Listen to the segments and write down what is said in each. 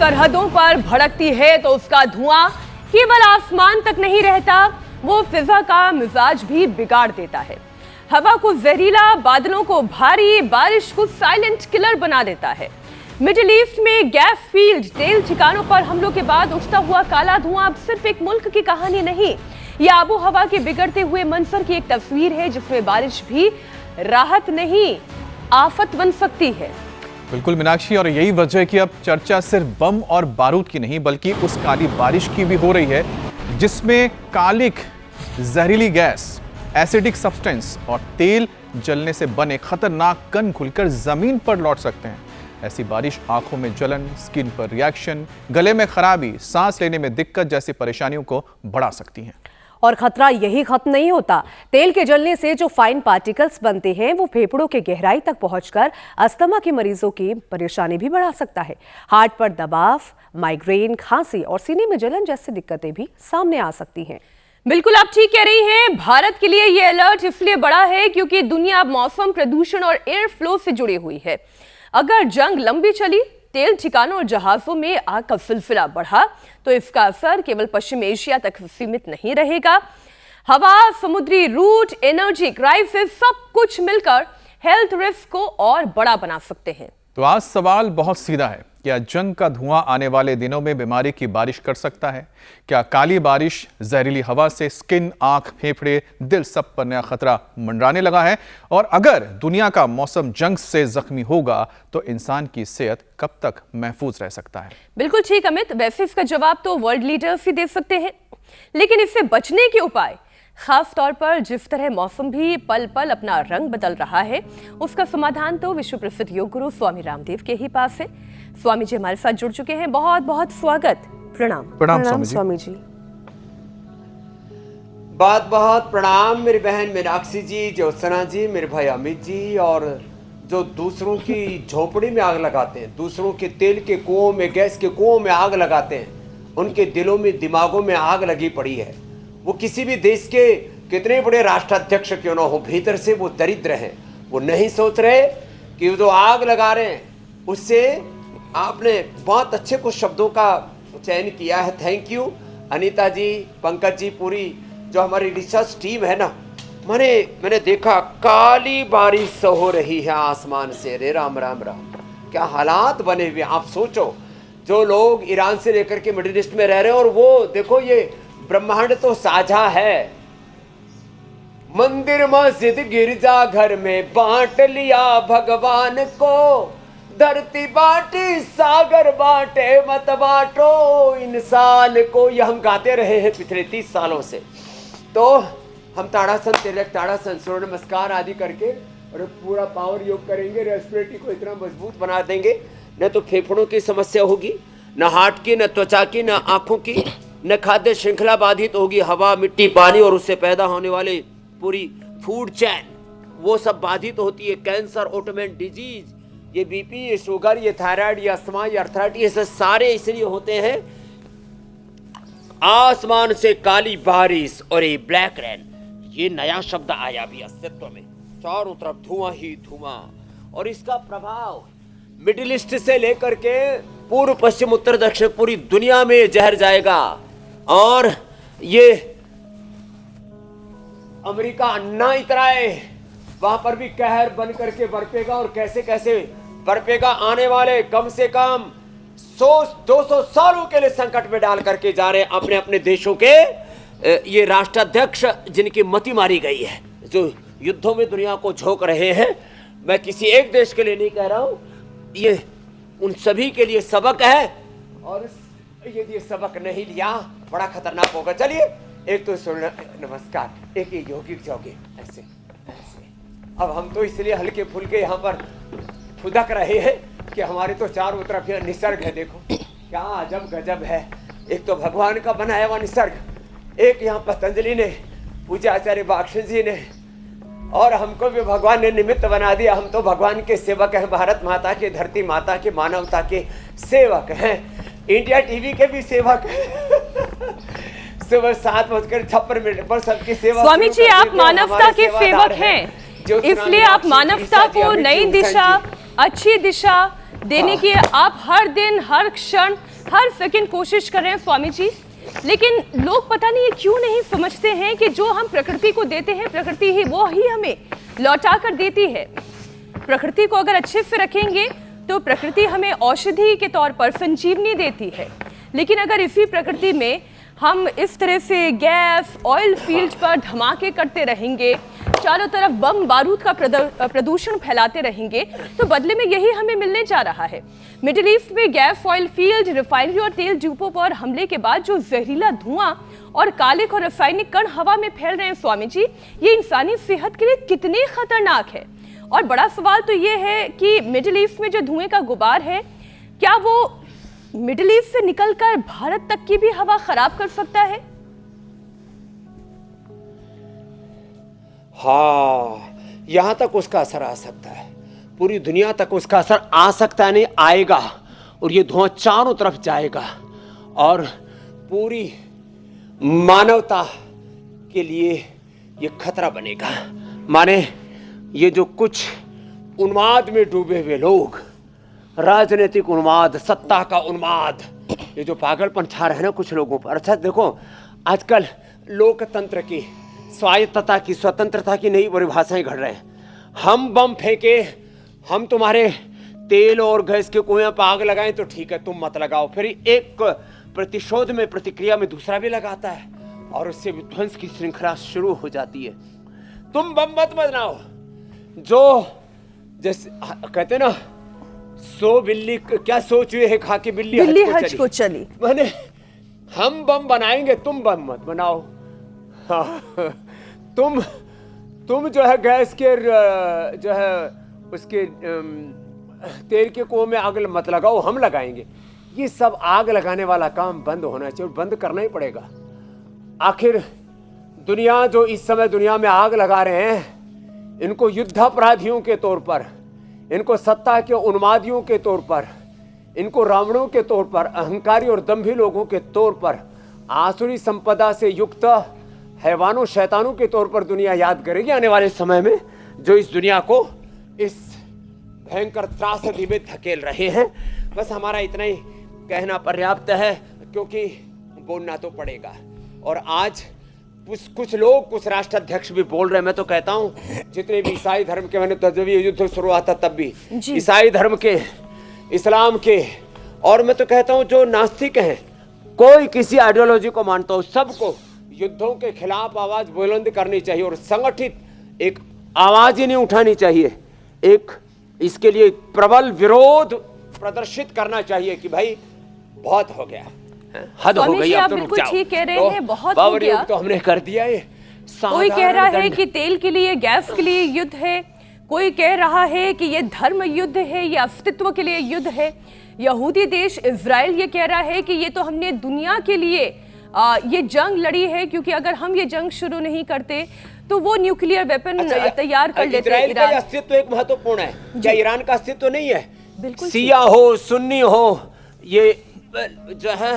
सरहदों पर भड़कती है तो उसका धुआं केवल आसमान तक नहीं रहता, वो फिजा का मिजाज भी बिगाड़ देता है। हवा को जहरीला, बादलों को भारी, बारिश को साइलेंट किलर बना देता है। मिडिल ईस्ट में गैस फील्ड, तेल ठिकानों पर हमलों के बाद उठता हुआ काला धुआं अब सिर्फ एक मुल्क की कहानी नहीं, ये आबो हवा के बिगड़ते हुए मंजर की एक तस्वीर है जिसमें बारिश भी राहत नहीं, आफत बन सकती है। बिल्कुल मीनाक्षी, और यही वजह है कि अब चर्चा सिर्फ बम और बारूद की नहीं बल्कि उस काली बारिश की भी हो रही है जिसमें कालिक, जहरीली गैस, एसिडिक सब्सटेंस और तेल जलने से बने खतरनाक कण खुलकर जमीन पर लौट सकते हैं। ऐसी बारिश आंखों में जलन, स्किन पर रिएक्शन, गले में खराबी, सांस लेने में दिक्कत जैसी परेशानियों को बढ़ा सकती हैं। और खतरा यही खत्म नहीं होता। तेल के जलने से जो फाइन पार्टिकल्स बनते हैं वो फेफड़ों के गहराई तक पहुंचकर अस्थमा के मरीजों की परेशानी भी बढ़ा सकता है। हार्ट पर दबाव, माइग्रेन, खांसी और सीने में जलन जैसी दिक्कतें भी सामने आ सकती हैं। बिल्कुल आप ठीक कह रही हैं। भारत के लिए ये अलर्ट इसलिए बड़ा है क्योंकि दुनिया अब मौसम, प्रदूषण और एयर फ्लो से जुड़ी हुई है। अगर जंग लंबी चली, तेल ठिकानों और जहाजों में आग का सिलसिला बढ़ा तो इसका असर केवल पश्चिम एशिया तक सीमित नहीं रहेगा। हवा, समुद्री रूट, एनर्जी क्राइसिस सब कुछ मिलकर हेल्थ रिस्क को और बड़ा बना सकते हैं। तो आज सवाल बहुत सीधा है, क्या जंग का धुआं आने वाले दिनों में बीमारी की बारिश कर सकता है? क्या काली बारिश, जहरीली हवा से स्किन, आंख, फेफड़े, दिल सब पर नया खतरा मंडराने लगा है? और अगर दुनिया का मौसम जंग से जख्मी होगा तो इंसान की सेहत कब तक महफूज रह सकता है? बिल्कुल ठीक अमित, वैसे इसका जवाब तो वर्ल्ड लीडर्स ही दे सकते हैं, लेकिन इससे बचने के उपाय, खास तौर पर जिस तरह मौसम भी पल पल अपना रंग बदल रहा है, उसका समाधान तो विश्व प्रसिद्ध योग गुरु स्वामी रामदेव के ही पास है। स्वामी जी हमारे साथ जुड़ चुके हैं, बहुत बहुत स्वागत। प्रणाम। प्रणाम स्वामी जी। बहुत बहुत प्रणाम मेरी बहन मीनाक्षी जी, ज्योत्सना जी, मेरे भाई अमित जी, और जो दूसरों की झोपड़ी में आग लगाते हैं, दूसरों के तेल के कुओं में, गैस के कुओं में आग लगाते हैं, उनके दिलों में, दिमागों में आग लगी पड़ी है। वो किसी भी देश के कितने बड़े राष्ट्राध्यक्ष क्यों ना हो, भीतर से वो दरिद्र हैं। वो नहीं सोच रहे कि वो जो आग लगा रहे हैं उससे आपने बहुत अच्छे कुछ शब्दों का चयन किया है। थैंक यू अनीता जी, पंकज जी, पूरी जो हमारी रिसर्च टीम है ना। मैंने देखा काली बारिश हो रही है आसमान से। रे राम राम राम, क्या हालात बने हुए। आप सोचो, जो लोग ईरान से लेकर के मिडिल ईस्ट में रह रहे हैं, और वो देखो, ये ब्रह्मांड तो साझा है। मंदिर, मस्जिद, गिरजा घर में बांट लिया भगवान को, धरती बांटी, सागर बांटे, मत बांटो इंसान को। यह हम गाते रहे हैं पिछले 30 सालों से। तो हम ताड़ासन, तिलक ताड़ासन, सूर्य नमस्कार आदि करके और पूरा पावर योग करेंगे, रेस्पिरेटरी को इतना मजबूत बना देंगे, न तो फेफड़ों की समस्या होगी, न हार्ट की, न त्वचा की, न आंखों की, न खाद्य श्रृंखला बाधित होगी। हवा, मिट्टी, पानी और उससे पैदा होने वाले पूरी फूड चैन, वो सब बाधित होती है। कैंसर, ऑटोइम्यून डिजीज, ये बीपी, ये शुगर, ये थायराइड, ये अस्थमा, ये अर्थराइटिस, ये सारे इसलिए होते हैं आसमान से काली बारिश और ये ब्लैक रेन। ये नया शब्द आया भी अस्तित्व में। चारों तरफ धुआं ही धुआं, और इसका प्रभाव मिडिल ईस्ट से लेकर के पूर्व, पश्चिम, उत्तर, दक्षिण पूरी दुनिया में जहर जाएगा। और ये अमेरिका अन्ना इतराए, वहां पर भी कहर बन करके बरपेगा, और कैसे कैसे बरपेगा। आने वाले कम से कम 100-200 सालों के लिए संकट में डाल करके जा रहे हैं अपने अपने देशों के ये राष्ट्राध्यक्ष, जिनकी मति मारी गई है, जो युद्धों में दुनिया को झोंक रहे हैं। मैं किसी एक देश के लिए नहीं कह रहा हूं, ये उन सभी के लिए सबक है, और यदि ये सबक नहीं लिया बड़ा खतरनाक होगा। चलिए, एक तो सूर्य नमस्कार, एक ये योगिक जॉगिंग, ऐसे ऐसे। अब हम तो इसलिए हल्के फुल्के यहाँ पर फुदक रहे हैं कि हमारे तो चारों तरफ यहाँ निसर्ग है। देखो क्या अजब गजब है। एक तो भगवान का बनाया हुआ निसर्ग, एक यहाँ पतंजलि ने, पूज्य आचार्य बाक्षण जी ने, और हमको भी भगवान ने निमित्त बना दिया। हम तो भगवान के सेवक हैं, भारत माता के, धरती माता के, मानवता के सेवक हैं, इंडिया टीवी के भी सेवक हैं। सुबह 7:56 पर सबकी सेवा। स्वामी जी, आप मानवता के सेवक हैं, इसलिए आप मानवता को नई दिशा, अच्छी दिशा देने की आप हर दिन, हर क्षण हर सेकंड कोशिश कर रहे हैं स्वामी जी, लेकिन लोग पता नहीं ये क्यों नहीं समझते हैं कि जो हम प्रकृति को देते हैं प्रकृति ही वो ही हमें लौटा कर देती है। प्रकृति को अगर अच्छे से रखेंगे तो प्रकृति हमें औषधि के तौर पर संजीवनी देती है, लेकिन अगर इसी प्रकृति में हम इस तरह से गैस ऑयल फील्ड पर धमाके करते रहेंगे, चारों तरफ बम बारूद का प्रदूषण फैलाते रहेंगे, तो बदले में यही हमें मिलने जा रहा है। मिडिल ईस्ट में गैस ऑयल फील्ड, रिफाइनरी और तेल डिपो पर हमले के बाद जो जहरीला धुआं और कालिक और रासायनिक कण हवा में फैल रहे हैं स्वामी जी, ये इंसानी सेहत के लिए कितने खतरनाक है। और बड़ा सवाल तो ये है कि मिडिल ईस्ट में जो धुएं का गुबार है, क्या वो मिडिल ईस्ट से निकलकर भारत तक की भी हवा खराब कर सकता है? हाँ, यहां तक उसका असर आ सकता है, पूरी दुनिया तक उसका असर आ सकता है, नहीं आएगा, और ये धुआं चारों तरफ जाएगा और पूरी मानवता के लिए ये खतरा बनेगा। माने ये जो कुछ उन्माद में डूबे हुए लोग, राजनीतिक उन्माद, सत्ता का उन्माद, ये जो पागलपन छा रहे हैं ना कुछ लोगों पर। अच्छा देखो, आजकल लोकतंत्र की, स्वायत्तता की, स्वतंत्रता की नई परिभाषाएं घड़ रहे हैं। हम बम फेंके, हम तुम्हारे तेल और गैस के कुएं पर आग लगाएं तो ठीक है, तुम मत लगाओ। फिर एक प्रतिशोध में, प्रतिक्रिया में दूसरा भी लगाता है और उससे विध्वंस की श्रृंखला शुरू हो जाती है। तुम बम मत बनाओ, जो जैसे कहते ना, सो बिल्ली क्या सोच रही है खा के बिल्ली हज को चली। माने हम बम बनाएंगे, तुम बम मत बनाओ। हाँ, तुम जो है गैस के जो है उसके तेल के कुएं में आग मत लगाओ, हम लगाएंगे। ये सब आग लगाने वाला काम बंद होना चाहिए, बंद करना ही पड़ेगा। आखिर दुनिया जो इस समय दुनिया में आग लगा रहे हैं, इनको युद्धापराधियों के तौर पर, इनको सत्ता के उन्मादियों के तौर पर, इनको रावणों के तौर पर, अहंकारी और दंभी लोगों के तौर पर, आसुरी संपदा से युक्त हैवानों शैतानों के तौर पर दुनिया याद करेगी आने वाले समय में, जो इस दुनिया को इस भयंकर त्रासदी में धकेल रहे हैं। बस हमारा इतना ही कहना पर्याप्त है, क्योंकि बोलना तो पड़ेगा। और आज कुछ लोग, कुछ राष्ट्राध्यक्ष भी बोल रहे हैं। मैं तो कहता हूं, जितने भी ईसाई धर्म के, मैंने जब ये युद्ध शुरू हुआ था तब भी ईसाई धर्म के, इस्लाम के, और मैं तो कहता हूं जो नास्तिक हैं, कोई किसी आइडियोलॉजी को मानता हो, सबको युद्धों के खिलाफ आवाज बुलंद करनी चाहिए और संगठित एक आवाज ही नहीं उठानी चाहिए, एक इसके लिए प्रबल विरोध प्रदर्शित करना चाहिए कि भाई बहुत हो गया, हद हो गई, अब तो रुक जाओ। ठीक कह रहे हैं, बहुत हो गया, तो हमने कर दिया। ये कोई कह रहा है कि तेल के लिए, गैस के लिए युद्ध है, कोई कह रहा है कि ये धर्म युद्ध है, ये अस्तित्व के लिए युद्ध है। यहूदी देश इजराइल ये कह रहा है कि ये तो हमने दुनिया के लिए ये जंग लड़ी है, क्योंकि अगर हम ये जंग शुरू नहीं करते तो वो न्यूक्लियर वेपन तैयार कर लेते हैं। इजराइल का अस्तित्व एक महत्वपूर्ण है, क्या ईरान का अस्तित्व नहीं है? बिल्कुल, सिया हो, सुन्नी हो, ये जो है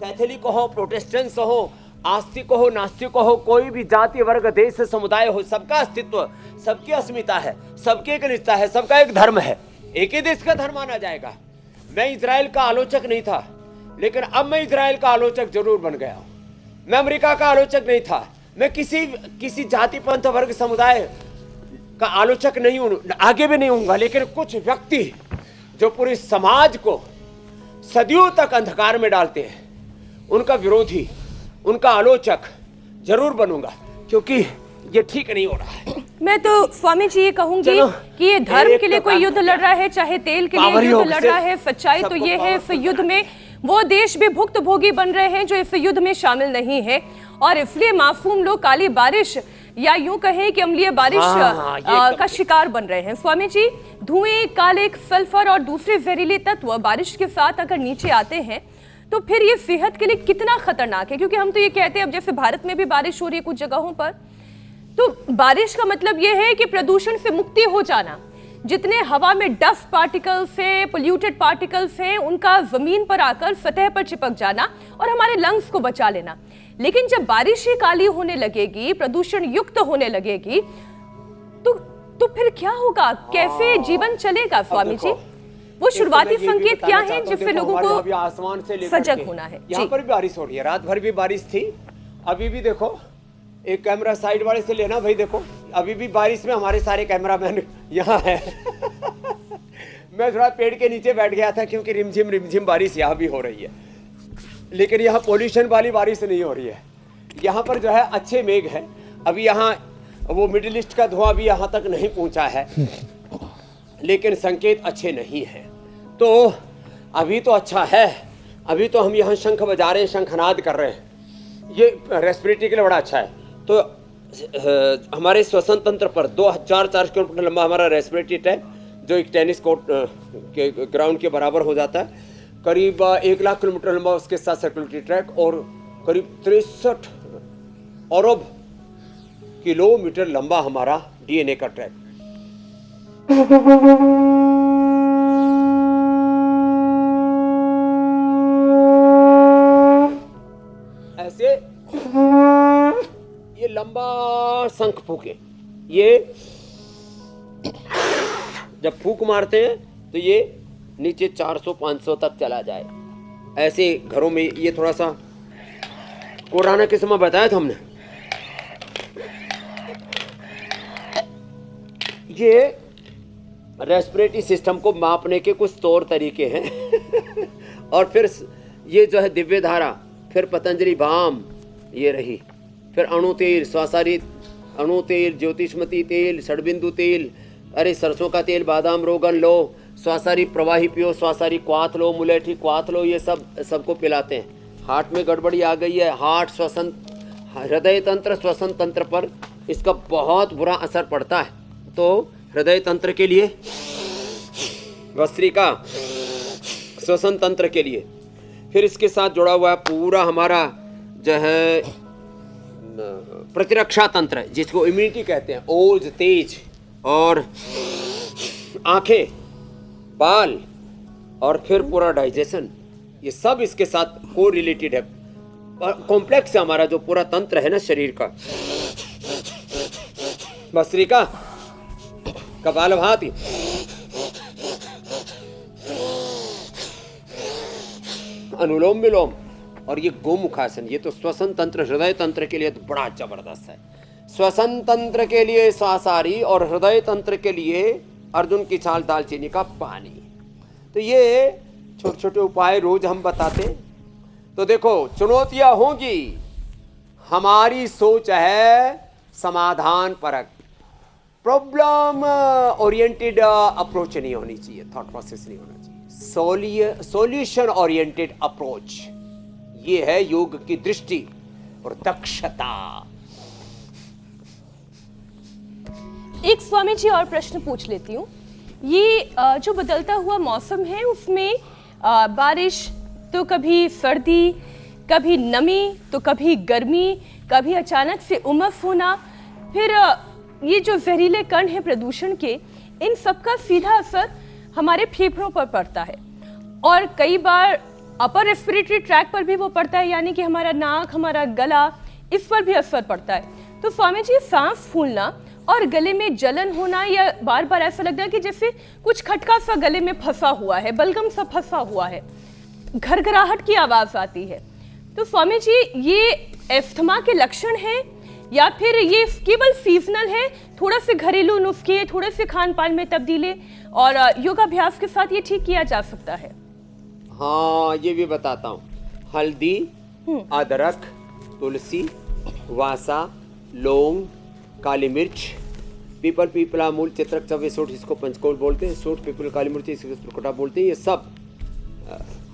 कैथोलिक हो, प्रोटेस्टेंट्स हो, आस्तिक हो, नास्तिक हो, कोई भी जाति वर्ग देश समुदाय हो, सबका अस्तित्व, सबकी अस्मिता है, सबकी एक निष्ठा है, सबका एक धर्म है, एक ही देश का धर्म माना जाएगा। मैं इजराइल का आलोचक नहीं था, लेकिन अब मैं इजराइल का आलोचक जरूर बन गया हूं। मैं अमेरिका का आलोचक नहीं था, मैं किसी जाति पंथ वर्ग समुदाय का आलोचक नहीं हूं, आगे भी नहीं हूंगा। लेकिन कुछ व्यक्ति जो पूरे समाज को सदियों तक अंधकार में डालते हैं, उनका विरोधी, उनका आलोचक जरूर बनूंगा, क्योंकि ये ठीक नहीं हो रहा है। मैं तो स्वामी जी ये कहूंगी कि ये धर्म के लिए कोई युद्ध लड़ रहा है, चाहे तेल के लिए युद्ध लड़ रहा है, सच्चाई तो ये है इस युद्ध में वो देश भी भुक्तभोगी बन रहे हैं जो इस युद्ध में शामिल नहीं है, और इसलिए मासूम लोग काली बारिश या यूं कहें कि अम्लीय बारिश का शिकार बन रहे हैं। स्वामी जी, धुएं, कालिक, सल्फर और दूसरे जहरीले तत्व बारिश के साथ अगर नीचे आते हैं तो फिर ये सेहत के लिए कितना खतरनाक है। क्योंकि हम तो ये कहते हैं, अब जैसे भारत में भी बारिश हो रही है कुछ जगहों पर, तो बारिश का मतलब ये है कि प्रदूषण से मुक्ति हो जाना। जितने हवा में डस्ट पार्टिकल्स हैं, पोल्यूटेड पार्टिकल्स हैं, उनका जमीन पर आकर सतह पर चिपक जाना और हमारे लंग्स को बचा लेना। लेकिन जब बारिश ही काली होने लगेगी, प्रदूषण युक्त होने लगेगी, तो फिर क्या होगा? कैसे जीवन चलेगा स्वामी जी? वो शुरुआती एक तो मैं ये भी संकेत क्या बताना हैं चाहता हूं, जिससे देखो, लोगों हमारे को अभी आसमान से लेकर सजग के होना है? यहाँ जी। पर भी बारिश हो रही है, रात भर भी बारिश थी, अभी भी देखो। एक कैमरा साइड वाले से लेना भाई, देखो अभी भी बारिश में हमारे सारे कैमरामैन यहाँ है। मैं थोड़ा पेड़ के नीचे बैठ गया था क्योंकि रिमझिम बारिश यहाँ भी हो रही है, लेकिन यहाँ पोल्यूशन वाली बारिश नहीं हो रही है। यहाँ पर जो है अच्छे मेघ है। अभी यहाँ वो मिडिल ईस्ट का धुआं भी यहाँ तक नहीं पहुँचा है, लेकिन संकेत अच्छे नहीं हैं। तो अभी तो अच्छा है, अभी तो हम यहाँ शंख बजा रहे हैं, शंखनाद कर रहे हैं, ये रेस्पिरेटरी के लिए बड़ा अच्छा है। तो हमारे श्वसन तंत्र पर 2004 किलोमीटर लंबा हमारा रेस्पिरेटरी ट्रैक, जो एक टेनिस कोर्ट के ग्राउंड के बराबर हो जाता है, करीब 1 लाख किलोमीटर लंबा उसके साथ सर्कुलेटरी ट्रैक, और करीब 63 अरब किलोमीटर लंबा हमारा डीएनए का ट्रैक। ऐसे ये लंबा शंख फूके, ये जब फूक मारते हैं तो ये नीचे 400-500 तक चला जाए। ऐसे घरों में ये थोड़ा सा कोरोना के समय बताया था हमने, ये रेस्पिरेटरी सिस्टम को मापने के कुछ तौर तरीके हैं। और फिर ये जो है दिव्य धारा, फिर पतंजलि बाम, ये रही, फिर अणु तेल, स्वासारित अणु तेल, ज्योतिषमती तेल, षडबिंदु तेल, अरे सरसों का तेल, बादाम रोगन लो, स्वासारी प्रवाही पियो, स्वासारी क्वाथ लो, मुलेठी क्वाथ लो, ये सबको पिलाते हैं। हार्ट में गड़बड़ी आ गई है, हार्ट श्वसन, हृदय तंत्र, श्वसन तंत्र पर इसका बहुत बुरा असर पड़ता है। तो हृदय तंत्र के लिए भस्त्रिका, श्वसन तंत्र के लिए, फिर इसके साथ जुड़ा हुआ है पूरा हमारा जो है प्रतिरक्षा तंत्र, जिसको इम्यूनिटी कहते हैं, ओज, तेज, और आंखें, बाल, और फिर पूरा डाइजेशन, ये सब इसके साथ को रिलेटेड है। कॉम्प्लेक्स है हमारा जो पूरा तंत्र है ना शरीर का। भस्त्रिका, कपालभाति, अनुलोम विलोम, और ये गोमुखासन, ये तो श्वसन तंत्र, हृदय तंत्र के लिए तो बड़ा जबरदस्त है। श्वसन तंत्र के लिए स्वासारी और हृदय तंत्र के लिए अर्जुन की छाल, दालचीनी का पानी। तो ये छोटे छोटे उपाय रोज हम बताते। तो देखो, चुनौतियां होंगी, हमारी सोच है समाधान परक, प्रॉब्लम ओरिएंटेड अप्रोच नहीं होनी चाहिए, थॉट प्रोसेस नहीं होना चाहिए, सॉल्यूशन ओरिएंटेड अप्रोच, ये है योग की दृष्टि और दक्षता। एक स्वामी जी और प्रश्न पूछ लेती हूँ। ये जो बदलता हुआ मौसम है, उसमें बारिश तो कभी सर्दी, कभी नमी, तो कभी गर्मी, कभी अचानक से उमस होना, फिर ये जो जहरीले कण हैं प्रदूषण के, इन सबका सीधा असर हमारे फेफड़ों पर पड़ता है, और कई बार अपर रेस्पिरेटरी ट्रैक पर भी वो पड़ता है, यानी कि हमारा नाक, हमारा गला, इस पर भी असर पड़ता है। तो स्वामी जी, सांस फूलना और गले में जलन होना, या बार बार ऐसा लगता है कि जैसे कुछ खटका सा गले में फंसा हुआ है, बलगम सा फंसा हुआ है, घरघराहट की आवाज आती है, तो स्वामी जी ये एस्थमा के लक्षण हैं या फिर ये केवल सीजनल है? थोड़ा से घरेलू नुस्खे, थोड़े से खान पान में तब्दीली और योगाभ्यास के साथ ये ठीक किया जा सकता है? हाँ, ये भी बताता हूँ। हल्दी, अदरक, तुलसी, वासा, लौंग, काली मिर्च, पीपल, पीपला, मूल, चित्रक, चवे, सोठ, इसको पंचकोल बोलते हैं, सोठ, पीपल, काली मिर्च, इसको त्रिकुटा बोलते हैं। ये सब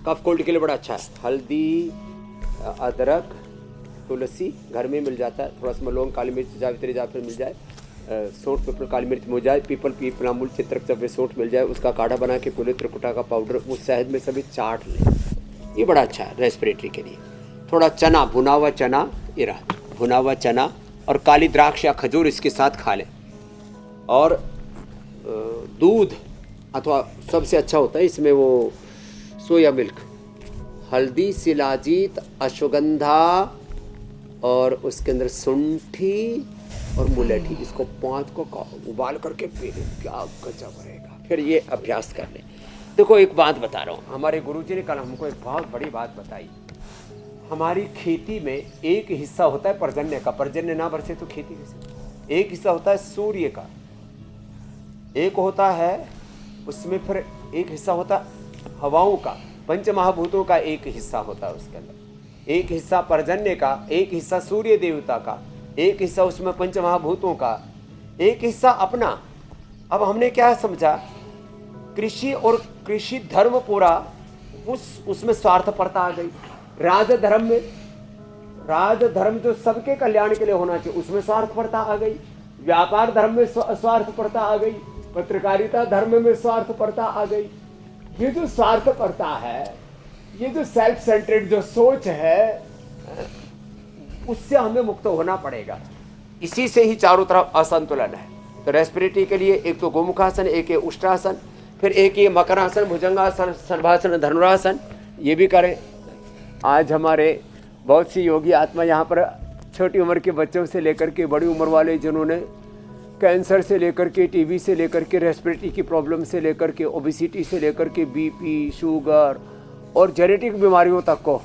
कफ कोल्ड के लिए बड़ा अच्छा है। हल्दी, अदरक, तुलसी घर में मिल जाता है, थोड़ा सा लौंग, काली मिर्च, जावित्री, जाफर मिल जाए, सोठ, पीपल, काली मिर्च मिल जाए, पीपल, पीपला, मूल, चित्रक, चवे, सोठ मिल जाए, उसका काढ़ा बना के पूरे त्रिकुटा का पाउडर उस शहद में सभी चाट लें, ये बड़ा अच्छा है रेस्पिरेटरी के लिए। थोड़ा चना, भुना हुआ चना, ये रहा भुना हुआ चना, और काली द्राक्ष या खजूर इसके साथ खा लें। और दूध, अथवा सबसे अच्छा होता है इसमें वो सोया मिल्क, हल्दी, शिलाजीत, अश्वगंधा, और उसके अंदर शुंठी और मुलेठी, इसको 5 को उबाल करके पी लें, क्या गजब रहेगा। फिर ये अभ्यास कर लें। देखो एक बात बता रहा हूँ, हमारे गुरुजी ने कल हमको एक बहुत बड़ी बात बताई। हमारी खेती में एक हिस्सा होता है पर्जन्य का, पर्जन्य ना बरसे तो खेती कैसे। एक हिस्सा होता है सूर्य का, एक होता है उसमें फिर एक हिस्सा होता है हवाओं का, पंच महाभूतों का एक हिस्सा होता है उसके अंदर। एक हिस्सा पर्जन्य का, एक हिस्सा सूर्य देवता का, एक हिस्सा उसमें पंच महाभूतों का, एक हिस्सा अपना। अब हमने क्या समझा, कृषि और कृषि धर्म पूरा उसमें स्वार्थपरता आ गई। राजधर्म में, राजधर्म जो सबके कल्याण के लिए होना चाहिए उसमें स्वार्थपरता आ गई। व्यापार धर्म में स्वार्थपरता आ गई। पत्रकारिता धर्म में स्वार्थपरता आ गई। ये जो स्वार्थपरता है, ये जो सेल्फ सेंटर्ड जो सोच है, उससे हमें मुक्त होना पड़ेगा। इसी से ही चारों तरफ असंतुलन है। तो रेस्पिरेटरी के लिए एक तो गोमुखासन, एक है उष्ट्रासन, फिर एक ये मकरासन, भुजंगासन, सर्वासन, धनुरासन, ये भी करें। आज हमारे बहुत सी योगी आत्मा यहाँ पर छोटी उम्र के बच्चों से लेकर के बड़ी उम्र वाले, जिन्होंने कैंसर से लेकर के, टीबी से लेकर के, रेस्पिरेटरी की प्रॉब्लम से लेकर के, ओबेसिटी से लेकर के, बीपी, शुगर और जेनेटिक बीमारियों तक को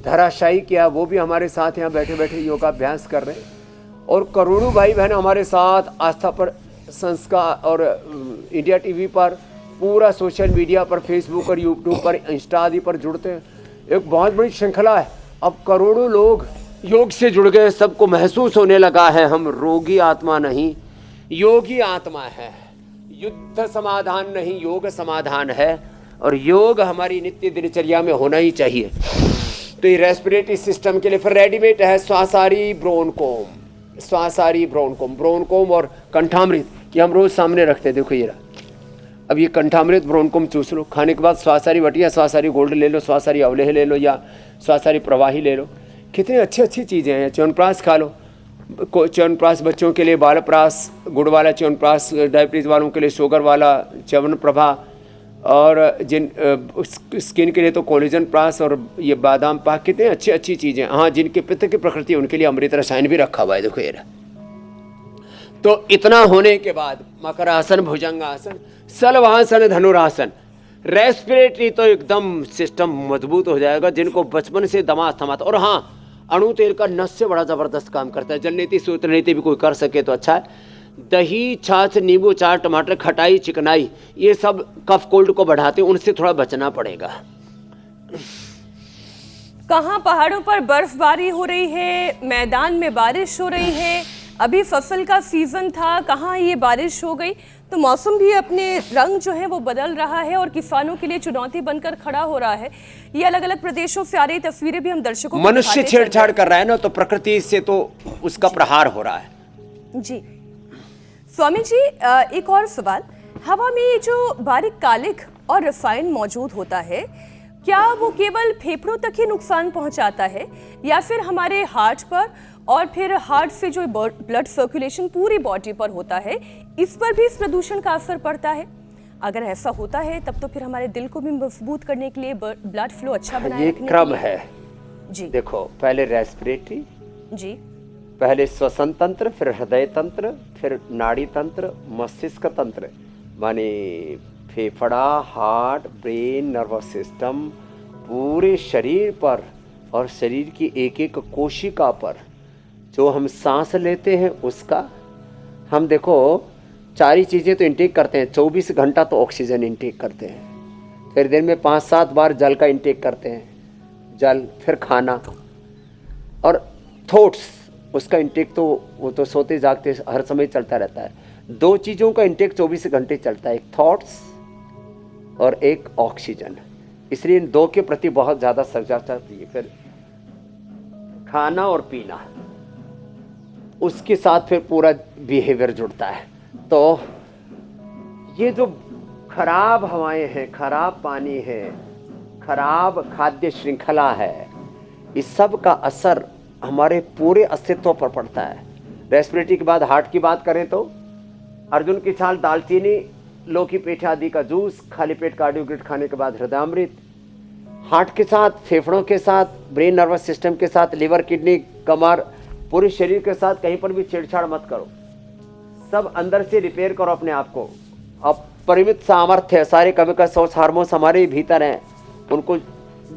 धराशायी किया, वो भी हमारे साथ यहाँ बैठे बैठे योगाभ्यास कर रहे हैं। और करोड़ों भाई बहन हमारे साथ आस्था पर संस्कार और इंडिया टीवी पर, पूरा सोशल मीडिया पर, फेसबुक और यूट्यूब पर, इंस्टा आदि पर जुड़ते हैं। एक बहुत बड़ी श्रृंखला है। अब करोड़ों लोग योग से जुड़ गए, सबको महसूस होने लगा है हम रोगी आत्मा नहीं, योगी आत्मा है। युद्ध समाधान नहीं, योग समाधान है। और योग हमारी नित्य दिनचर्या में होना ही चाहिए। तो ये रेस्पिरेटरी सिस्टम के लिए फिर रेडीमेड है श्वासारी ब्रोनकोम, श्वासारी ब्रोनकोम, ब्रोनकोम और कंठामृत, ये हम रोज सामने रखते हैं। देखो ये रहा। अब ये कंठामृत ब्रोनकोम चूस लो, खाने के बाद श्वासारी वटिया, श्वासारी गोल्ड ले लो, श्वासारी अवलेह ले लो या श्वासारी प्रवाही ले लो। कितनी अच्छी अच्छी चीज़ें हैं। च्यवनप्राश खा लो, च्यवनप्राश बच्चों के लिए, बालप्राश गुड़ वाला च्यवनप्राश, डायबिटीज़ वालों के लिए शुगर वाला च्यवनप्रभा, और जिन स्किन के लिए तो कोलेजन प्राश और ये बादाम पाक, कितनी अच्छी अच्छी चीज़ें। हाँ, जिनके पित्त की प्रकृति उनके लिए अमृत रसायन भी रखा हुआ है। देखो ये रहा। तो इतना होने के बाद मकरासन, भुजंगासन, सलवासन, धनुरासन, रेस्पिरेटरी तो एकदम सिस्टम मजबूत हो जाएगा। जिनको बचपन से दमा अस्थमा था। और हाँ, अणु तेल का नस से बड़ा जबरदस्त काम करता है। जल नीति, सूत्र नीति भी कोई कर सके तो अच्छा है। दही, छाछ, नींबू, चार, टमाटर, खटाई, चिकनाई, ये सब कफ कोल्ड को बढ़ाते हैं, उनसे थोड़ा बचना पड़ेगा। कहाँ पहाड़ों पर बर्फबारी हो रही है, मैदान में बारिश हो रही है। अभी फसल का सीजन था, कहाँ ये बारिश हो गई। तो मौसम भी अपने रंग जो है वो बदल रहा है और किसानों के लिए चुनौती बनकर खड़ा हो रहा है। ये अलग अलग प्रदेशों से आ रही तस्वीरें भी हम दर्शकों को मनुष्य छेड़छाड़ कर रहा है ना, तो प्रकृति से तो उसका प्रहार हो रहा है। जी स्वामी जी, एक और सवाल। हवा में ये जो बारीक कालिक और रसायन मौजूद होता है, क्या वो केवल फेफड़ों तक ही नुकसान पहुंचाता है या फिर हमारे हार्ट पर, और फिर हार्ट से जो ब्लड सर्कुलेशन पूरी बॉडी पर होता है, इस पर भी इस प्रदूषण का असर पड़ता है? अगर ऐसा होता है तब तो फिर हमारे दिल को भी मजबूत करने के लिए, ब्लड फ्लो अच्छा बनाए रखने के लिए, क्रम है जी। देखो, पहले रेस्पिरेटरी जी, पहले श्वसन तंत्र, फिर हृदय तंत्र, फिर नाड़ी तंत्र, मस्तिष्क तंत्र, माने फेफड़ा, हार्ट, ब्रेन, नर्वस सिस्टम, पूरे शरीर पर और शरीर की एक एक कोशिका पर जो हम सांस लेते हैं उसका, हम देखो चार चीज़ें तो इंटेक करते हैं। 24 घंटा तो ऑक्सीजन इंटेक करते हैं, फिर दिन में 5-7 बार जल का इंटेक करते हैं, जल, फिर खाना, और थॉट्स, उसका इंटेक तो वो तो सोते जागते हर समय चलता रहता है। 2 चीज़ों का इंटेक 24 घंटे चलता है, एक थॉट्स और एक ऑक्सीजन। इसलिए इन 2 के प्रति बहुत ज़्यादा सजग चाहिए। फिर खाना और पीना, उसके साथ फिर पूरा बिहेवियर जुड़ता है। तो ये जो खराब हवाएं हैं, खराब पानी है, खराब खाद्य श्रृंखला है, इस सब का असर हमारे पूरे अस्तित्व पर पड़ता है। रेस्पिरेटरी के बाद हार्ट की बात करें तो अर्जुन की छाल, दालचीनी, लौकी पेठा आदि का जूस, खाली पेट कार्डियोग्रिड खाने के बाद हृदयामृत। हार्ट के साथ, फेफड़ों के साथ, ब्रेन नर्वस सिस्टम के साथ, लिवर, किडनी, कमर, पूरे शरीर के साथ कहीं पर भी छेड़छाड़ मत करो। सब अंदर से रिपेयर करो अपने आप को। अब परिमित सामर्थ्य है, सारे कमी का सोच हार्मोन्स हमारे भीतर हैं, उनको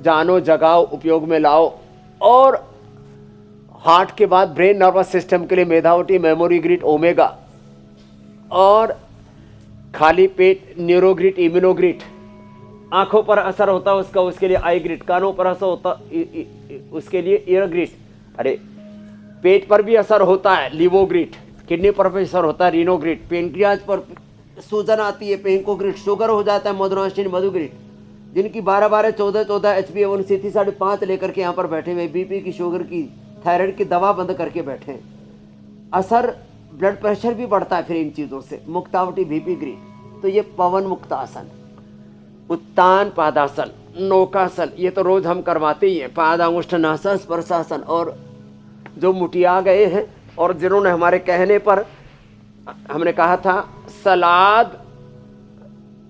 जानो, जगाओ, उपयोग में लाओ। और हार्ट के बाद ब्रेन नर्वस सिस्टम के लिए मेधावटी, मेमोरी ग्रिड, ओमेगा, और खाली पेट न्यूरोग्रिड, इम्यूनोग्रिड। आंखों पर असर होता है उसका, उसके लिए आई ग्रिड। कानों पर असर होता उसके लिए ईयर ग्रिड। अरे पेट पर भी असर होता है, लिवोग्रिड। किडनी पर भी असर होता है, रीनोग्रिड। पेनक्रियाज पर सूजन आती है, पेंकोग्रिड। शुगर हो जाता है, मधुराशिन, मधुग्रिड। जिनकी 12-12, 14-14 HbA1c 5.5 लेकर के यहाँ पर बैठे हुए, बीपी की, शुगर की, थायराइड की दवा बंद करके बैठे हैं। असर ब्लड प्रेशर भी बढ़ता है फिर इन चीज़ों से। मुक्तावटी, भीपी ग्रिड। तो ये पवन मुक्तासन, उत्तान पादासन, नौकासन, ये तो रोज हम करवाते ही हैं। पादांगुष्ठनासन, स्पर्शासन। और जो मुटिया गए हैं और जिन्होंने हमारे कहने पर, हमने कहा था सलाद,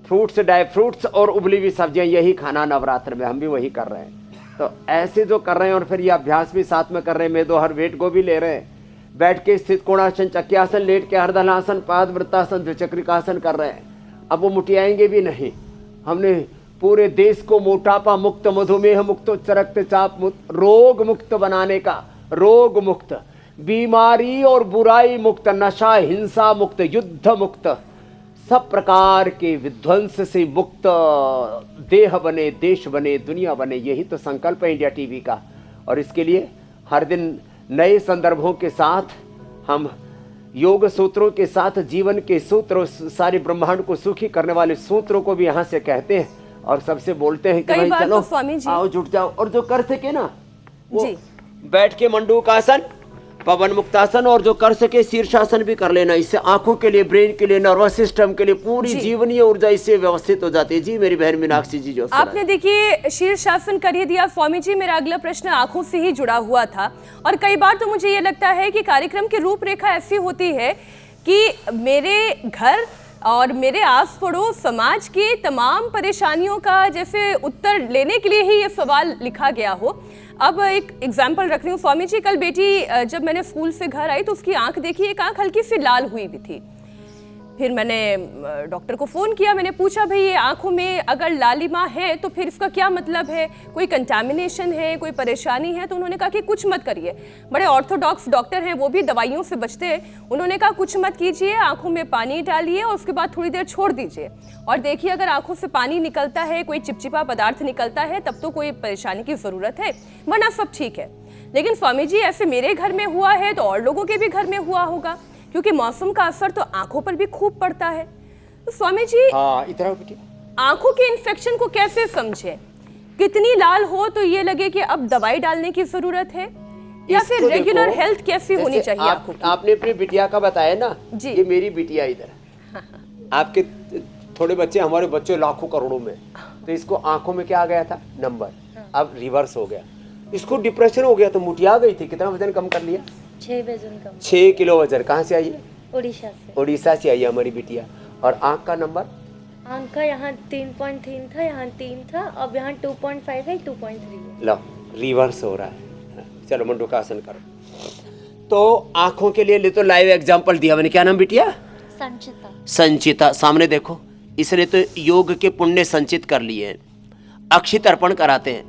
फ्रूट्स, ड्राई फ्रूट्स और उबली हुई सब्जियां, यही खाना नवरात्र में, हम भी वही कर रहे हैं। तो ऐसे जो कर रहे हैं और फिर ये अभ्यास भी साथ में कर रहे हैं, मेदोहर वेट को भी ले रहे हैं, बैठ के स्थित कोणासन, चक्यासन, लेट के अर्धनासन, पाद वृत्तासन, द्विचक्रिकासन कर रहे हैं। अब वो मुटियाएंगे भी नहीं। हमने पूरे देश को मोटापा मुक्त, मधुमेह मुक्त, उच्च रक्तचाप मुक्त, रोग मुक्त बनाने का, रोग मुक्त, बीमारी और बुराई मुक्त, नशा, हिंसा मुक्त, युद्ध मुक्त, सब प्रकार के विध्वंस से मुक्त देह बने, देश बने, दुनिया बने। यही तो संकल्प है इंडिया टीवी का। और इसके लिए हर दिन नए संदर्भों के साथ हम योग सूत्रों के साथ जीवन के सूत्र, सारे ब्रह्मांड को सुखी करने वाले सूत्रों को भी यहाँ से कहते हैं और सबसे बोलते हैं कि भाई चलो स्वामी जी आओ जुट जाओ। और जो कर सके ना वो जी, बैठ के मंडूकासन, पवन मुक्तासन, और जो कर सके शीर्षासन भी कर लेना। इससे आंखों के लिए, ब्रेन के लिए, नर्वस सिस्टम के लिए पूरी जीवनीय ऊर्जा इससे व्यवस्थित हो जाती है। जी मेरी बहन मीनाक्षी जी, जो आपने देखिए शीर्षासन कर ही दिया स्वामी जी। मेरा अगला प्रश्न आंखों से ही जुड़ा हुआ था। और कई बार तो मुझे ये लगता है कि कार्यक्रम की रूपरेखा ऐसी होती है कि मेरे घर और मेरे आस पड़ोस समाज की तमाम परेशानियों का जैसे उत्तर लेने के लिए ही ये सवाल लिखा गया हो। अब एक एग्जाम्पल रख रही हूँ स्वामी जी। कल बेटी जब मैंने स्कूल से घर आई तो उसकी आंख देखी, एक आंख हल्की सी लाल हुई भी थी। फिर मैंने डॉक्टर को फ़ोन किया, मैंने पूछा भाई ये आंखों में अगर लालिमा है तो फिर इसका क्या मतलब है, कोई कंटामिनेशन है, कोई परेशानी है? तो उन्होंने कहा कि कुछ मत करिए। बड़े ऑर्थोडॉक्स डॉक्टर हैं, वो भी दवाइयों से बचते हैं। उन्होंने कहा कुछ मत कीजिए, आंखों में पानी डालिए और उसके बाद थोड़ी देर छोड़ दीजिए और देखिए अगर आंखों से पानी निकलता है, कोई चिपचिपा पदार्थ निकलता है, तब तो कोई परेशानी की ज़रूरत है, वरना सब ठीक है। लेकिन स्वामी जी ऐसे मेरे घर में हुआ है तो और लोगों के भी घर में हुआ होगा, क्योंकि मौसम का असर तो आंखों पर भी खूब पड़ता है। तो स्वामी जी आंखों के इन्फेक्शन को कैसे समझे? कितनी लाल हो तो ये लगे कि अब दवाई डालने की जरूरत है, या फिर रेगुलर हेल्थ कैसी होनी चाहिए आंखों की? आपने अपनी बिटिया का बताया ना जी। ये मेरी बिटिया इधर आपके थोड़े बच्चे, हमारे बच्चे लाखों करोड़ों में। तो इसको आंखों में क्या आ गया था? नंबर। अब रिवर्स हो गया, इसको डिप्रेशन हो गया तो मुटिया गई थी। कितना वजन कम कर लिया? 6 वजन कम। 6 किलो वजन। कहाँ से आई है? उड़ीसा से। उड़ीसा से आई है हमारी बिटिया। और आंख का नंबर? आंख का यहाँ 3.3 था, यहाँ 3 था, अब यहाँ 2.5 है, 2.3 है। लो रिवर्स हो रहा है। चलो मंडूकासन करो। तो आंखों के लिए तो लाइव एग्जांपल दिया मैंने। क्या नाम बिटिया? संचिता। संचिता। सामने देखो, इसने तो योग के पुण्य संचित कर लिए हैं। अक्षित अर्पण कराते हैं।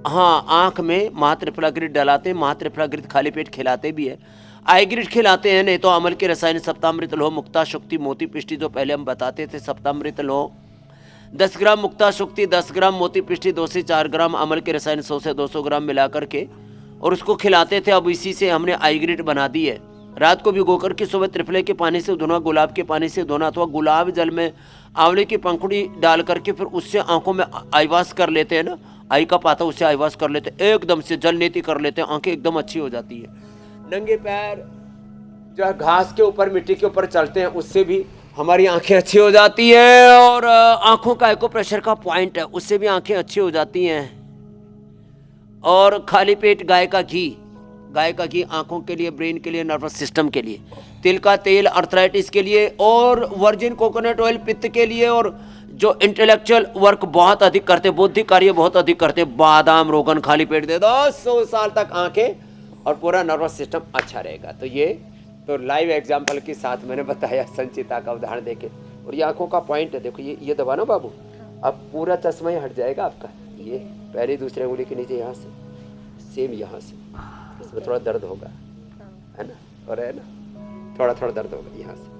हाँ, आंख में महात्रिफलाग्रिड डलाते हैं, महात्रिफलाग्रिड खाली पेट खिलाते भी है, आईग्रिड खिलाते हैं, नहीं तो अमल के रसायन सप्तामृत लोह, मुक्ता शुक्ति, मोती पिष्टी जो पहले हम बताते थे, सप्तामृत लोह 10 ग्राम, मुक्ता शुक्ति 10 ग्राम, मोती पिष्टी 2 से 4 ग्राम, अमल के रसायन 100 से 200 ग्राम मिला करके और उसको खिलाते थे। अब इसी से हमने आईग्रिड बना दी है। रात को भिगो करके सुबह त्रिफले के पानी से धोना, गुलाब के पानी से धोना, अथवा गुलाब जल में आंवले की पंखुड़ी डाल करके फिर उससे आंखों में आईवास कर लेते हैं ना, आई का पाता, उससे आईवास कर लेते हैं, एकदम से जल नीति कर लेते हैं, आंखें एकदम अच्छी हो जाती है। नंगे पैर जो है घास के ऊपर, मिट्टी के ऊपर चलते हैं, उससे भी हमारी आंखें अच्छी हो जाती है। और आंखों का एको प्रेशर का पॉइंट है, उससे भी आंखें अच्छी हो जाती हैं। और खाली पेट गाय का घी आंखों के लिए, ब्रेन के लिए, नर्वस सिस्टम के लिए। तिल का तेल अर्थराइटिस के लिए, और वर्जिन कोकोनट ऑयल पित्त के लिए। और जो इंटेलेक्चुअल वर्क बहुत अधिक करते, बौद्धिक कार्य बहुत अधिक करते, बादाम रोगन खाली पेट दे दो, 100 साल तक आंखें और पूरा नर्वस सिस्टम अच्छा रहेगा। तो ये तो लाइव एग्जाम्पल के साथ मैंने बताया, संचिता का उदाहरण देके। और ये आंखों का पॉइंट है, देखो ये दबा ना बाबू, अब पूरा चश्मा ही हट जाएगा आपका। ये पहले दूसरे उंगली के नीचे यहाँ से, सेम यहाँ से, इसमें थोड़ा दर्द होगा, है ना, और है ना, थोड़ा थोड़ा दर्द होगा यहाँ से।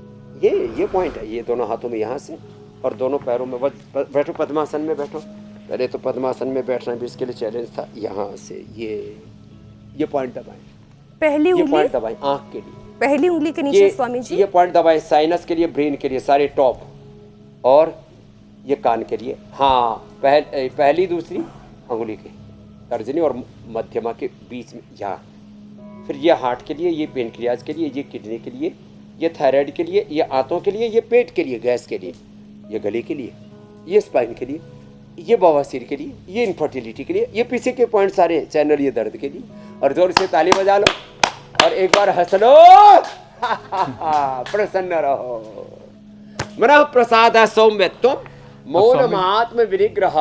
ये पॉइंट है, ये दोनों हाथों में यहाँ से और दोनों पैरों में। बस बैठो, पद्मासन में बैठो। पहले तो पद्मासन में बैठना भी इसके लिए चैलेंज था। यहाँ से ये पॉइंट दबाएं, पहली ये उंगली, पॉइंट दबाएं आँख के लिए, पहली उंगली के नीचे स्वामी जी। ये पॉइंट दबाएं साइनस के लिए, ब्रेन के लिए, सारे टॉप, और ये कान के लिए। हाँ, पहली दूसरी अंगुली के तर्जनी और मध्यमा के बीच में यहाँ। फिर ये हार्ट के लिए, ये पेनक्रियाज के लिए, ये किडनी के लिए, ये थायराइड के लिए, ये आंतों के लिए, ये पेट के लिए, गैस के लिए, ये गले के लिए, ये स्पाइन के लिए, ये बवासीर के लिए, ये इनफर्टिलिटी के लिए, ये पीछे के पॉइंट सारे चैनल, ये दर्द के लिए। और जोर से ताली बजा लो और एक बार हंस लो। प्रसन्न रहो। मन प्रसाद सौम्यत्वम मौनमात्म विनिग्रह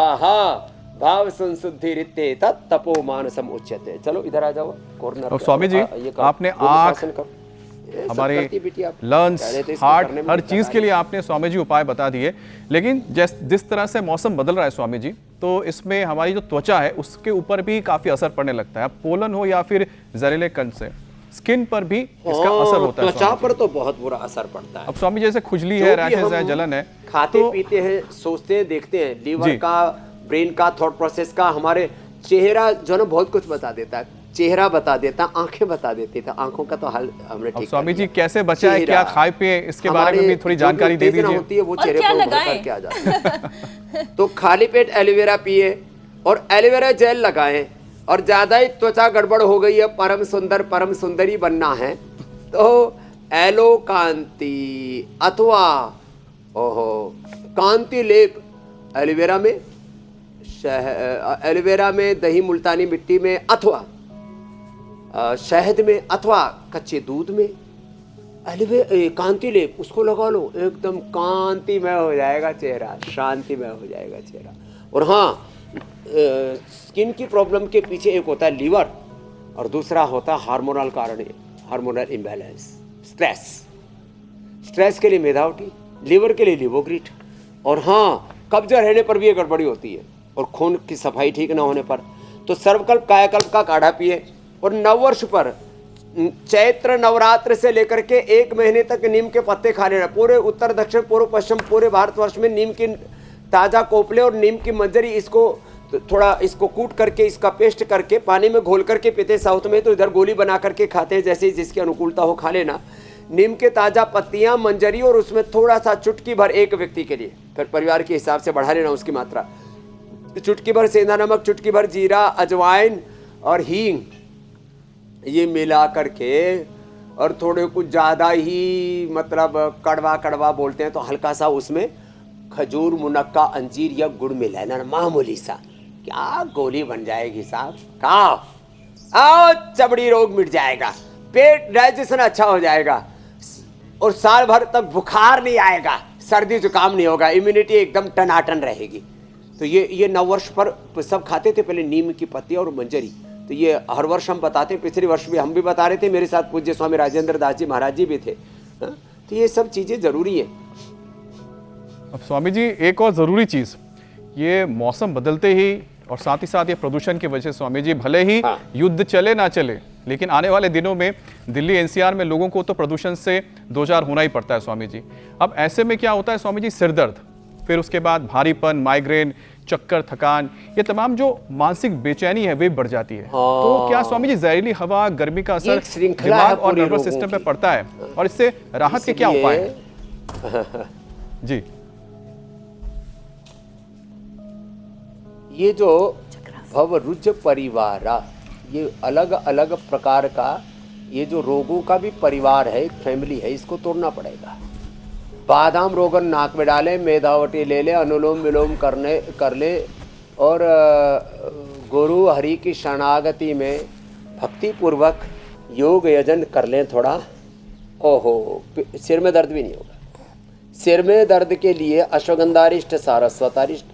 भाव संशुद्धि रित्ते तपो मानसम उच्यते। चलो इधर आ जाओ कॉर्नर। और स्वामी जी, आपने आँख, हमारे लंग्स, हार्ट, हर चीज के लिए आपने स्वामी जी उपाय बता दिए। लेकिन जिस तरह से मौसम बदल रहा है स्वामी जी, तो इसमें हमारी जो त्वचा है उसके ऊपर भी काफी असर पड़ने लगता है। पोलन हो या फिर जहरीले कण से स्किन पर भी इसका असर होता है। त्वचा पर तो बहुत बुरा असर पड़ता है। अब स्वामी जैसे खुजली है, रैशेज है, जलन है, खाते पीते हैं, सोचते हैं, देखते हैं, लीवर का, ब्रेन का, थॉट प्रोसेस का, हमारे चेहरा जो ना बहुत कुछ बता देता है। चेहरा बता देता, आंखें बता देती था। आंखों का तो हाल हमने ठीक। स्वामी जी कैसे बचाए, क्या खाए पिए, इसके बारे में भी थोड़ी जानकारी दे दीजिए। होती है वो चेहरे पर उभर करके आ जाती है। तो खाली पेट एलोवेरा पिए और एलोवेरा जेल लगाएं। और ज्यादा ही त्वचा गड़बड़ हो गई है, परम सुंदर परम सुंदरी बनना है, तो एलो कांति अथवा कांति लेप एलोवेरा में, एलोवेरा में, दही मुल्तानी मिट्टी में, अथवा शहद में, अथवा कच्चे दूध में कांति लेप उसको लगा लो, एकदम कांतिमय हो जाएगा चेहरा, शांतिमय हो जाएगा चेहरा। और हाँ, स्किन की प्रॉब्लम के पीछे एक होता है लीवर और दूसरा होता है हार्मोनल कारण, हार्मोनल इम्बैलेंस, स्ट्रेस के लिए मेधावटी, लीवर के लिए लिवोग्रिट, और हाँ कब्ज रहने पर भी ये गड़बड़ी होती है, और खून की सफाई ठीक ना होने पर। तो सर्वकल्प कायाकल्प का काढ़ा पिए। और नववर्ष पर चैत्र नवरात्र से लेकर के 1 महीने तक नीम के पत्ते खा लेना। पूरे उत्तर दक्षिण पूर्व पश्चिम पूरे भारतवर्ष में नीम की ताज़ा कोपले और नीम की मंजरी, इसको थोड़ा इसको कूट करके, इसका पेस्ट करके पानी में घोल करके पीते। साउथ में तो इधर गोली बना करके खाते हैं, जैसे जिसकी अनुकूलता हो खा लेना। नीम के ताज़ा पत्तियां, मंजरी, और उसमें थोड़ा सा चुटकी भर एक व्यक्ति के लिए, फिर परिवार के हिसाब से बढ़ा लेना उसकी मात्रा। चुटकी भर सेंधा नमक, चुटकी भर जीरा, अजवाइन और हींग, ये मिला करके, और थोड़े कुछ ज़्यादा ही मतलब कड़वा कड़वा बोलते हैं तो हल्का सा उसमें खजूर, मुनक्का, अंजीर या गुड़ मिला लेना, मामूली सा। क्या गोली बन जाएगी साहब, खाओ आओ, चमड़ी रोग मिट जाएगा, पेट डाइजेशन अच्छा हो जाएगा, और साल भर तक बुखार नहीं आएगा, सर्दी जुकाम नहीं होगा, इम्यूनिटी एकदम टनाटन रहेगी। तो ये नववर्ष पर सब खाते थे पहले नीम की पत्ती और मंजरी। तो ये हर वर्ष हम बताते हैं, पिछले वर्ष भी हम भी बता रहे थे, मेरे साथ पूज्य स्वामी राजेंद्र दास जी महाराज जी भी थे। तो ये सब चीज़ें ज़रूरी है। अब स्वामी जी एक और ज़रूरी चीज़, ये मौसम बदलते ही और साथ ही साथ ये प्रदूषण की वजह से स्वामी जी, भले ही युद्ध चले ना चले, लेकिन आने वाले दिनों में दिल्ली एनसीआर में लोगों को तो प्रदूषण से दो चार होना ही पड़ता है स्वामी जी। अब ऐसे में क्या होता है स्वामी जी, सिर दर्द, फिर उसके बाद भारीपन, माइग्रेन, चक्कर, थकान, ये तमाम जो मानसिक बेचैनी है वे बढ़ जाती है। तो क्या स्वामी जी जहरीली हवा, गर्मी का असर दिमाग और नर्वस सिस्टम पे पड़ता है, और इससे राहत के क्या उपाय हैं? जी, ये जो भवरुज परिवार, ये अलग अलग प्रकार का, ये जो रोगों का भी परिवार है, एक फैमिली है, इसको तोड़ना पड़ेगा। बादाम रोगन नाक में डाले, मेधावटी ले ले, अनुलोम विलोम कर ले, और गुरु हरि की शरणागति में भक्ति पूर्वक योग यजन कर लें थोड़ा। ओहो, सिर में दर्द भी नहीं होगा। सिर में दर्द के लिए अश्वगंधारिष्ट, सारस्वतारिष्ट,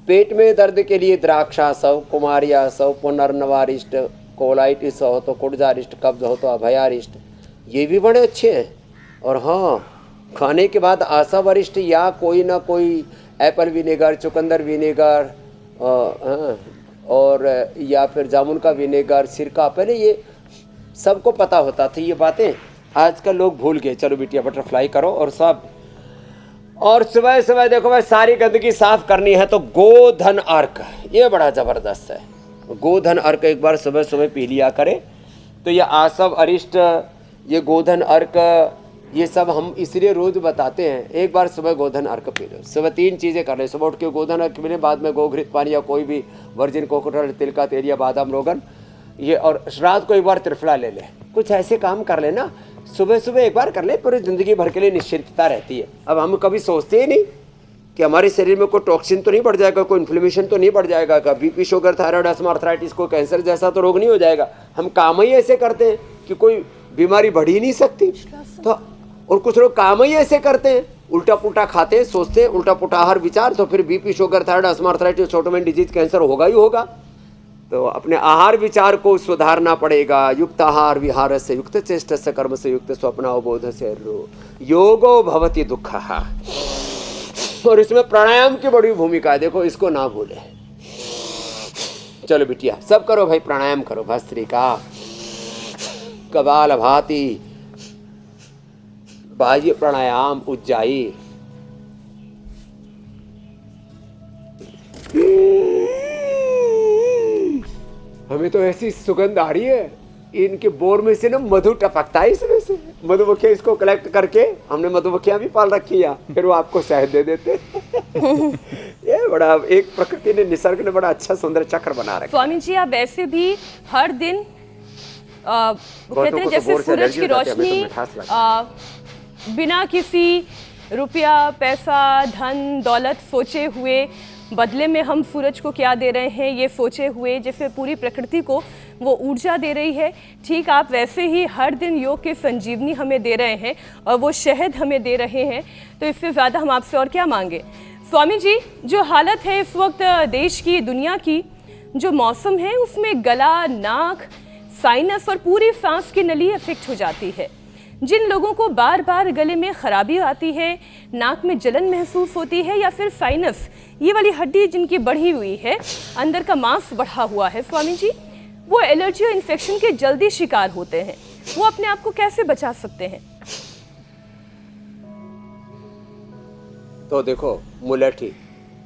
पेट में दर्द के लिए द्राक्षासव, कुमारियासव, पुनर्नवारिष्ट, कोलाइटिस हो तो कुड़जारिष्ट, कब्ज हो तो अभयारिष्ट, ये भी बड़े अच्छे हैं। और हाँ, खाने के बाद आशा वरिष्ठ या कोई ना कोई एप्पल विनेगर, चुकंदर विनेगर और या फिर जामुन का विनेगर, सिरका, पहले ये सबको पता होता था ये बातें, आजकल लोग भूल गए। चलो बिटिया बटरफ्लाई करो और सब। और सुबह सुबह देखो भाई सारी गंदगी साफ करनी है तो गोधन अर्क, ये बड़ा ज़बरदस्त है। गोधन अर्क एक बार सुबह सुबह पी लिया करे तो ये आसव अरिष्ट, ये गोधन अर्क, ये सब हम इसलिए रोज बताते हैं। एक बार सुबह गोधन अर्क पी लो, सुबह 3 चीज़ें कर ले। सुबह उठ के गोधन अर्क पी ले, बाद में गोघृत पानी या कोई भी वर्जिन कोकोनट तिल का तेल या बादाम रोगन ये, और रात को एक बार त्रिफला ले ले। कुछ ऐसे काम कर लेना सुबह सुबह एक बार कर ले, पूरी ज़िंदगी भर के लिए निश्चिंतता रहती है। अब हम कभी सोचते ही नहीं कि हमारे शरीर में कोई टॉक्सिन तो नहीं बढ़ जाएगा, कोई इन्फ्लेमेशन तो नहीं बढ़ जाएगा, का BP, sugar, thyroid, asthma, arthritis, कोई कैंसर जैसा तो रोग नहीं हो जाएगा। हम काम ही ऐसे करते हैं कि कोई बीमारी बढ़ ही नहीं सकती। तो और कुछ लोग काम ही ऐसे करते हैं, उल्टा पुल्टा खाते हैं, सोचते हैं, उल्टा पुल्टा आहार विचार, तो फिर BP, sugar, thyroid, asthma, arthritis, autoimmune disease, cancer होगा ही होगा। तो अपने आहार विचार को सुधारना पड़ेगा। युक्त आहार विहार से युक्त चेष्ट से कर्म से युक्त स्वप्नावबोध से योगो भवति दुःखः। और इसमें प्राणायाम की बड़ी भूमिका है, देखो इसको ना भूले। चलो बिटिया सब करो भाई, प्राणायाम करो। भस्त्रिका, कपालभाति, बाह्य प्राणायाम, उज्जाई। हमें तो ऐसी सुगंध आ रही है, इनके बोर में से ना मधु टपकता है इसमें से। मधुमक्खियाँ इसको कलेक्ट करके, हमने मधुमक्खियाँ भी पाल रखी है, फिर वो आपको शहद दे देते। ये बड़ा एक प्रकृति ने, निसर्ग ने बड़ा अच्छा सुंदर चक्र बना रखा। स्वामी जी आप वैसे भी हर दिन कहते हैं जैसे सूरज की रोशनी बिना किसी रुपया, पैसा, धन, दौलत सोचे हुए, बदले में हम सूरज को क्या दे रहे हैं ये सोचे हुए, जैसे पूरी प्रकृति को वो ऊर्जा दे रही है, ठीक आप वैसे ही हर दिन योग के संजीवनी हमें दे रहे हैं और वो शहद हमें दे रहे हैं। तो इससे ज़्यादा हम आपसे और क्या मांगे। स्वामी जी जो हालत है इस वक्त देश की, दुनिया की, जो मौसम है उसमें गला, नाक, साइनस और पूरी सांस की नली अफेक्ट हो जाती है। जिन लोगों को बार बार गले में खराबी आती है, नाक में जलन महसूस होती है या फिर साइनस, ये वाली हड्डी जिनकी बढ़ी हुई है, अंदर का मांस बढ़ा हुआ है, स्वामी जी वो एलर्जी और इन्फेक्शन के जल्दी शिकार होते हैं, वो अपने आप को कैसे बचा सकते हैं? तो देखो मुलेठी,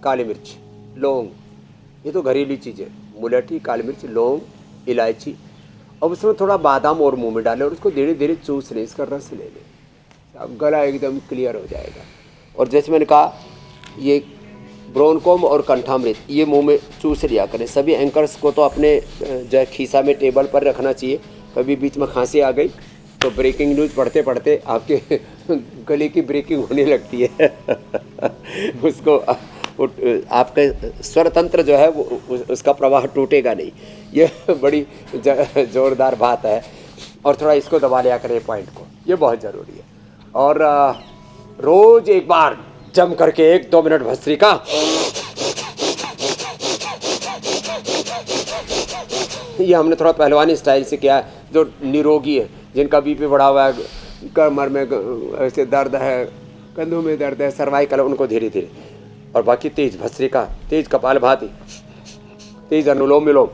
काली मिर्च, लौंग, ये तो घरेलू चीज़ें। मुलेठी, काली मिर्च, लौंग, इलायची, अब उसमें थोड़ा बादाम और मुंह में डालें और उसको धीरे धीरे चूस लें, इसका रस ले लें, अब गला एकदम क्लियर हो जाएगा। और जैसे मैंने कहा ये ब्रोनकोम और कंठामृत ये मुंह में चूस लिया करें। सभी एंकर्स को तो अपने जो खीसा में टेबल पर रखना चाहिए। कभी बीच में खांसी आ गई तो ब्रेकिंग न्यूज़ पढ़ते पढ़ते आपके गले की ब्रेकिंग होने लगती है उसको आपका स्वर तंत्र जो है वो उसका प्रवाह टूटेगा नहीं। ये बड़ी ज़ोरदार बात है। और थोड़ा इसको दबा लिया करें पॉइंट को, ये बहुत ज़रूरी है। और रोज़ एक बार जम करके 1-2 मिनट भस्त्रिका, ये हमने थोड़ा पहलवानी स्टाइल से किया है। जो निरोगी है, जिनका बीपी बढ़ा हुआ है, कमर में ऐसे दर्द है, कंधों में दर्द है, सर्वाइकल, उनको धीरे धीरे। और बाकी तेज भस्त्रिका, तेज कपालभाति, तेज अनुलोम विलोम।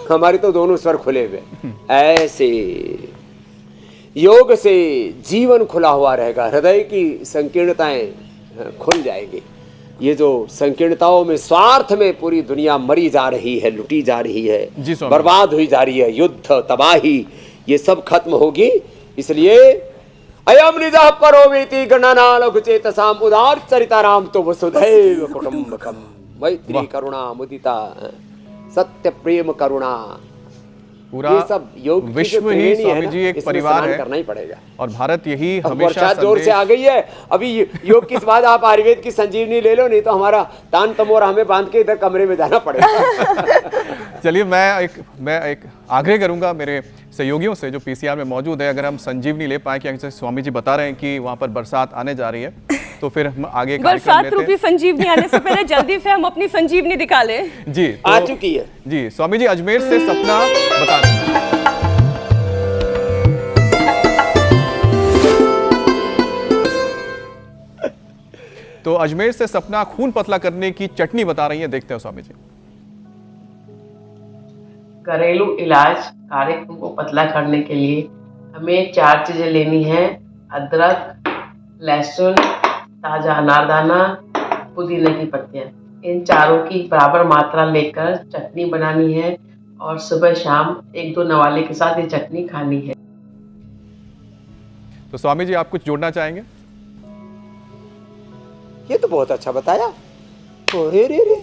हमारी तो दोनों स्वर खुले हुए। ऐसे योग से जीवन खुला हुआ रहेगा, हृदय की संकीर्णताएं खुल जाएंगी। ये जो संकीर्णताओं में, स्वार्थ में पूरी दुनिया मरी जा रही है, लुटी जा रही है, बर्बाद हुई जा रही है, युद्ध, तबाही, ये सब खत्म होगी। इसलिए अयम निजः परोवेति गणना लघु चेतसाम उदार चरिताराम तो वसुधैव कुटुंबकम मैत्री करुणा मुदिता सत्य प्रेम करुणा। पूरा ये सब योग विश्व ही स्वामी जी एक परिवार है, करना ही पड़ेगा। और भारत यही हमेशा जोर से आ गई है। अभी योग के बाद आप आयुर्वेद की संजीवनी ले लो, नहीं तो हमारा तान तमोर हमें बांध के इधर कमरे में जाना पड़ेगा। चलिए मैं एक आग्रह करूंगा मेरे सहयोगियों से जो पीसीआर में मौजूद है, अगर हम संजीवनी ले पाए, कि स्वामी जी बता रहे हैं कि वहाँ पर बरसात आने जा रही है, तो फिर हम आगे बरसात रूपी संजीवनी आने से पहले जल्दी से हम अपनी संजीवनी दिखा लें। जी आ चुकी है जी। स्वामी जी अजमेर से सपना बता रहे हैं। तो अजमेर से सपना खून पतला करने की चटनी बता रही है, देखते हैं स्वामी जी। घरेलू इलाज काले खून को पतला करने के लिए हमें 4 चीजें लेनी है। अदरक, लहसुन, ताजा अनारदाना, पुदीने की पत्तियां। इन चारों की बराबर मात्रा लेकर चटनी बनानी है और सुबह शाम 1-2 नवाले के साथ ये चटनी खानी है। तो स्वामी जी, आप कुछ जोड़ना चाहेंगे? ये तो बहुत अच्छा बताया। अरे रे रे,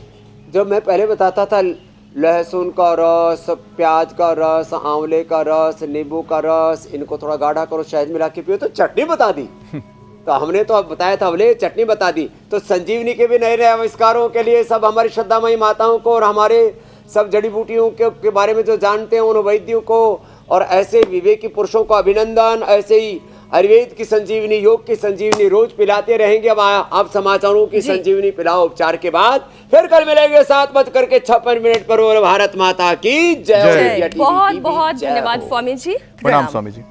जब मैं पहले बताता था लहसुन का रस, प्याज का रस, आंवले का रस, नींबू का रस, इनको थोड़ा गाढ़ा करो, शहद मिला के पियो, तो चटनी बता दी। तो हमने तो अब बताया था, हमने चटनी बता दी। तो संजीवनी के भी नए नए आविष्कारों के लिए सब हमारी श्रद्धामयी माताओं को और हमारे सब जड़ी बूटियों के बारे में जो जानते हैं उन वैद्यों को और ऐसे विवेकी पुरुषों को अभिनंदन। ऐसे ही आयुर्वेद की संजीवनी, योग की संजीवनी रोज पिलाते रहेंगे। अब आप समाचारों की संजीवनी पिलाओ उपचार के बाद। फिर कल मिलेंगे 7:56 पर। भारत माता की जय। बहुत बहुत धन्यवाद स्वामी जी। प्रणाम स्वामी जी।